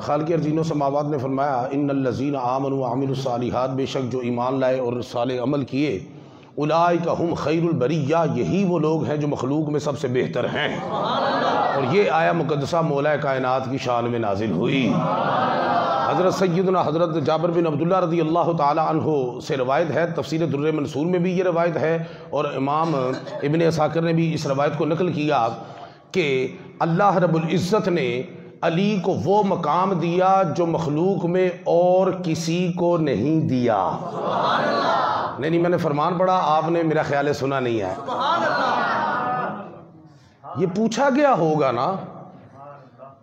خالق ارضین و سماوات نے فرمایا ان الذین آمنوا وعملوا الصالحات، بے شک جو ایمان لائے اور صالح عمل کیے، اولئک هم خیر البریہ، یہی وہ لوگ ہیں جو مخلوق میں سب سے بہتر ہیں۔ اور یہ آیہ مقدسہ مولا کائنات کی شان میں نازل ہوئی۔ حضرت سیدنا حضرت جابر بن عبداللہ رضی اللہ تعالی عنہ سے روایت ہے، تفسیر در منصور میں بھی یہ روایت ہے، اور امام ابن عساکر نے بھی اس روایت کو نقل کیا کہ اللہ رب العزت نے علی کو وہ مقام دیا جو مخلوق میں اور کسی کو نہیں دیا۔ نہیں میں نے فرمان پڑھا، آپ نے میرا خیال سنا نہیں ہے۔ یہ پوچھا گیا ہوگا نا،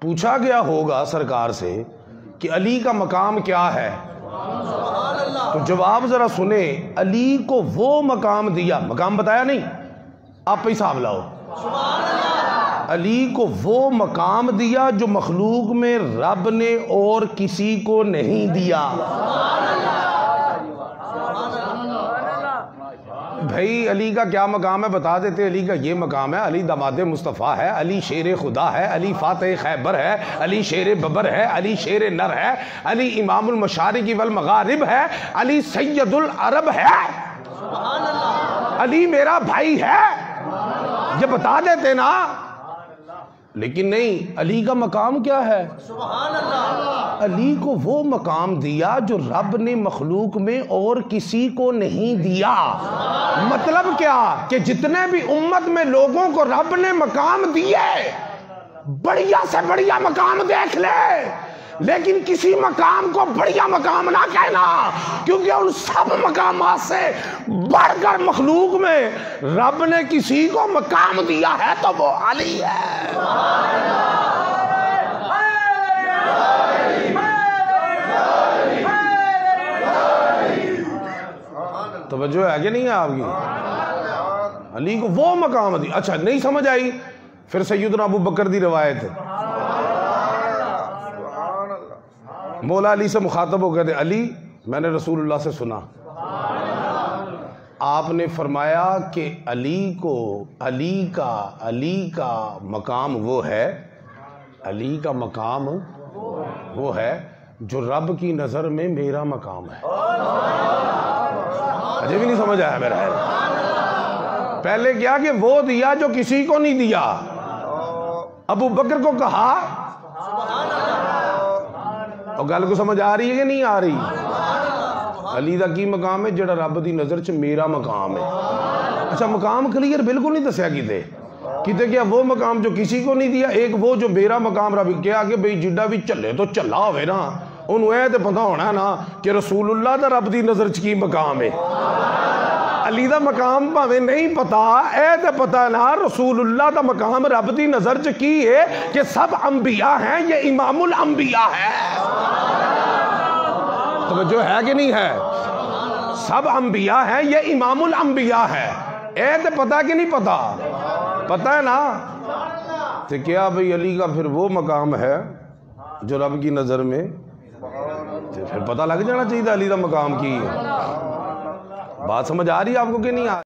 پوچھا گیا ہوگا سرکار سے کہ علی کا مقام کیا ہے، تو جواب ذرا سنیں، علی کو وہ مقام دیا، مقام بتایا نہیں، آپ پہ حساب لاؤ، علی کو وہ مقام دیا جو مخلوق میں رب نے اور کسی کو نہیں دیا۔ بھائی علی کا کیا مقام ہے بتا دیتے، علی کا یہ مقام ہے، علی داماد مصطفیٰ ہے، علی شیر خدا ہے، علی فاتح خیبر ہے، علی شیر ببر ہے، علی شیر نر ہے، علی امام المشارق والمغارب ہے، علی سید العرب ہے، علی میرا بھائی ہے، یہ بتا دیتے نا۔ لیکن نہیں، علی کا مقام کیا ہے؟ علی کو وہ مقام دیا جو رب نے مخلوق میں اور کسی کو نہیں دیا۔ مطلب کیا کہ جتنے بھی امت میں لوگوں کو رب نے مقام دیے، بڑھیا سے بڑھیا مقام دیکھ لے، لیکن کسی مقام کو بڑھیا مقام نہ کہنا، کیونکہ ان سب مقامات سے بڑھ کر مخلوق میں رب نے کسی کو مقام دیا ہے تو وہ علی ہے۔ توجہ ہے کہ نہیں ہے آپ کی؟ علی کو وہ مقام دی۔ اچھا نہیں سمجھ آئی؟ پھر سیدنا ابو بکر دی روایت ہے، مولا علی سے مخاطب ہو کہتے علی میں نے رسول اللہ سے سنا، آپ نے فرمایا کہ علی کا مقام وہ ہے، علی کا مقام وہ ہے جو رب کی نظر میں میرا مقام ہے۔ مجھے بھی نہیں سمجھ آیا میرا ہے۔ پہلے کیا کہ وہ دیا جو کسی کو نہیں دیا، ابو بکر کو کہا، اور گل کو سمجھ آ رہی ہے کہ نہیں آ رہی؟ علی دا کی مقام ہے جڑا رب دی نظر چ میرا مقام ہے۔ اچھا مقام کلیئر بالکل نہیں دسیا کیتے کیا وہ مقام جو کسی کو نہیں دیا، ایک وہ جو میرا مقام رب کیا کہ بھئی جڈا بھی چلے تو چلا ہوئے نا، انہوں اے تے پتہ ہونا ہے نا کہ رسول اللہ دا رب دی نظر چ کی مقام ہے۔ علی دا مقام پاوے نہیں پتا، اے تے پتا نا رسول اللہ دا مقام رب دی نظر چ کی ہے کہ سب انبیاء ہیں، یہ امام الانبیاء ہے۔ توجہ ہے کہ نہیں ہے؟ سب انبیاء ہیں، یہ امام الانبیاء ہے۔ اے تے پتا کہ نہیں پتا؟ پتا ہے نا؟ تو کیا بھئی علی کا پھر وہ مقام ہے جو رب کی نظر میں، پھر پتہ لگ جانا چاہیے علی دا مقام کی ہے۔ بات سمجھ آ رہی ہے آپ کو کہ نہیں آ رہی؟